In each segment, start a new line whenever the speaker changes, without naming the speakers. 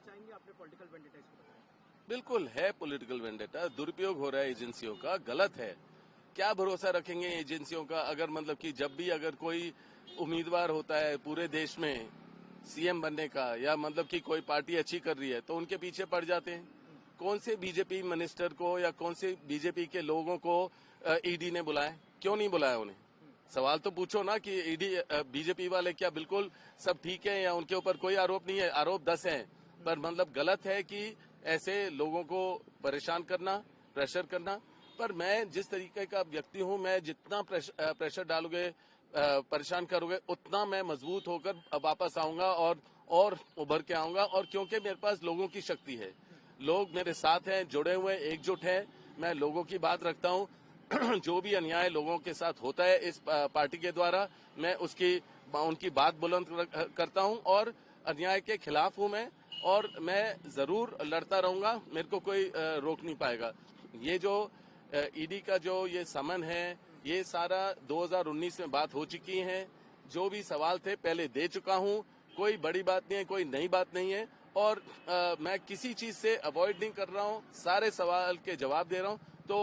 चाहेंगे आपने political vendetta इसको बताया?
बिल्कुल है पॉलिटिकल वेंडेटा, दुरुपयोग हो रहा है एजेंसियों का, गलत है। क्या भरोसा रखेंगे एजेंसियों का? अगर मतलब कि जब भी अगर कोई उम्मीदवार होता है पूरे देश में सीएम बनने का, या मतलब कि कोई पार्टी अच्छी कर रही है तो उनके पीछे पड़ जाते हैं। कौन से बीजेपी मिनिस्टर को या कौन से बीजेपी के लोगों को ईडी ने बुलाया? क्यों नहीं बुलाया उन्हें? सवाल तो पूछो ना कि ईडी बीजेपी वाले क्या बिल्कुल सब ठीक है या उनके ऊपर कोई आरोप नहीं है? आरोप 10 हैं, पर मतलब गलत है कि ऐसे लोगों को परेशान करना, प्रेशर करना। पर मैं जिस तरीके का व्यक्ति हूं, मैं जितना प्रेशर डालोगे, परेशान करोगे, उतना मैं मजबूत होकर वापस आऊंगा और उभर के आऊंगा। और क्योंकि मेरे पास लोगों की शक्ति है, लोग मेरे साथ हैं, जुड़े हुए, एकजुट हैं, मैं लोगों की बात रखता हूं। जो भी अन्याय लोगों के साथ होता है इस पार्टी के द्वारा, मैं उनकी बात बुलंद करता हूं और अन्याय के खिलाफ हूं मैं, और मैं जरूर लड़ता रहूंगा। मेरे को कोई रोक नहीं पाएगा। ये जो ईडी का जो ये समन है, ये सारा 2019 में बात हो चुकी है। जो भी सवाल थे पहले दे चुका हूं। कोई बड़ी बात नहीं है, कोई नई बात नहीं है, और मैं किसी चीज से अवॉइड नहीं कर रहा हूं, सारे सवाल के जवाब दे रहा हूं। तो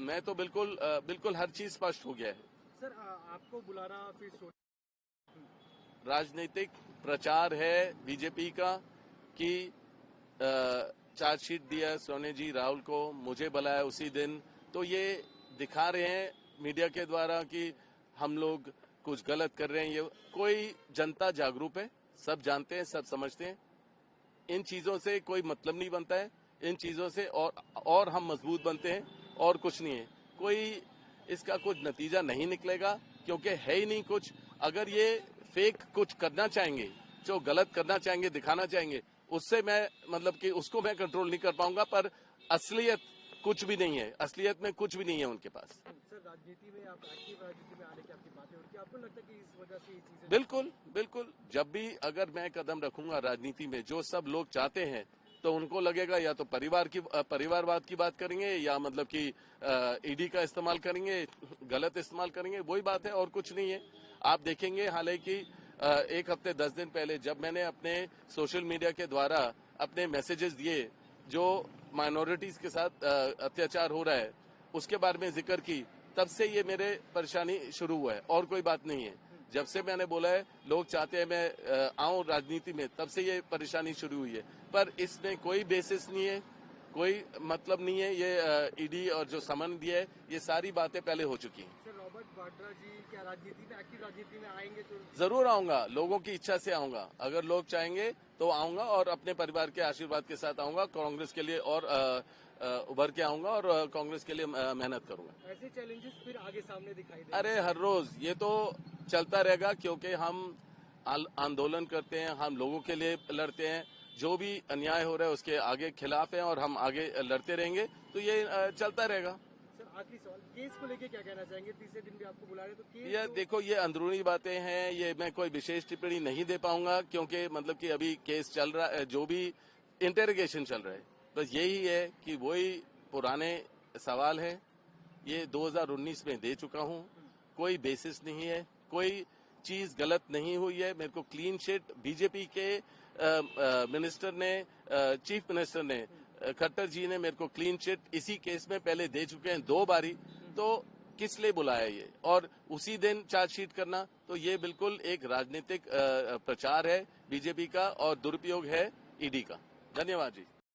मैं तो बिल्कुल हर चीज स्पष्ट हो गया है।
सर आपको बुलाना फिर
राजनीतिक प्रचार है बीजेपी का कि चार्जशीट दिया सोने जी राहुल को, मुझे बुलाया उसी दिन। तो ये दिखा रहे हैं मीडिया के द्वारा कि हम लोग कुछ गलत कर रहे हैं। ये कोई जनता जागरूक है, सब जानते हैं, सब समझते हैं। इन चीजों से कोई मतलब नहीं बनता है। इन चीजों से और हम मजबूत बनते हैं, और कुछ नहीं है। कोई इसका कुछ नतीजा नहीं निकलेगा, क्योंकि है ही नहीं कुछ। अगर ये फेक कुछ करना चाहेंगे, जो गलत करना चाहेंगे, दिखाना चाहेंगे, उससे मैं मतलब कि उसको मैं कंट्रोल नहीं कर पाऊंगा। पर असलियत कुछ भी नहीं है, असलियत में कुछ भी नहीं है उनके पास।
सर राजनीति में आप एक्टिव राजनीति में आने की आपकी बातें होती है, आपको लगता है कि इस वजह से ये चीजें?
बिल्कुल। जब भी अगर मैं कदम रखूंगा राजनीति में, जो सब लोग चाहते हैं, तो उनको लगेगा या तो परिवारवाद की बात करेंगे, या मतलब कि ईडी का इस्तेमाल करेंगे, गलत इस्तेमाल करेंगे। वही बात है, और कुछ नहीं है। आप देखेंगे हालांकि 1 हफ्ते 10 दिन पहले जब मैंने अपने सोशल मीडिया के द्वारा अपने मैसेजेस दिए, जो माइनॉरिटीज के साथ अत्याचार हो रहा है उसके बारे में जिक्र की, तब से ये मेरे परेशानी शुरू हुआ है, और कोई बात नहीं है। जब से मैंने बोला है लोग चाहते हैं मैं आऊं राजनीति में, तब से ये परेशानी शुरू हुई है। पर इसमें कोई बेसिस नहीं है, कोई मतलब नहीं है। ये ईडी और जो समन दिया है, ये सारी बातें पहले हो चुकी हैं।
सर रॉबर्ट वाड्रा जी क्या राजनीति में, एक्टिव राजनीति में आएंगे तो?
जरूर आऊंगा, लोगों की इच्छा से आऊंगा। अगर लोग चाहेंगे तो आऊंगा, और अपने परिवार के आशीर्वाद के साथ आऊंगा। कांग्रेस के लिए और उभर के आऊंगा, और कांग्रेस के लिए मेहनत करूंगा।
ऐसे चैलेंजेस फिर आगे सामने दिखाई दे?
अरे हर रोज ये तो चलता रहेगा, क्योंकि हम आंदोलन करते हैं, हम लोगों के लिए लड़ते हैं। जो भी अन्याय हो रहा है उसके आगे खिलाफ हैं, और हम आगे लड़ते रहेंगे। तो ये चलता रहेगा।
सर आखिरी सवाल, केस को लेके क्या कहना चाहेंगे? तीसरे दिन भी आपको बुला रहे तो केस?
ये देखो, ये अंदरूनी बातें हैं, ये मैं कोई विशेष टिप्पणी नहीं दे पाऊंगा, क्योंकि मतलब कि अभी केस चल रहा है, जो भी इंटेरोगेशन चल रहा है। बस यही है कि वही पुराने सवाल है। ये 2019 में दे चुका हूं, कोई बेसिस नहीं है, कोई चीज गलत नहीं हुई है। मेरे को क्लीन चिट बीजेपी के मिनिस्टर ने, चीफ मिनिस्टर ने, खट्टर जी ने मेरे को क्लीन चिट इसी केस में पहले दे चुके हैं 2 बारी। तो किस लिए बुलाया ये, और उसी दिन चार्जशीट करना? तो ये बिल्कुल एक राजनीतिक प्रचार है बीजेपी का, और दुरुपयोग है ईडी का। धन्यवाद जी।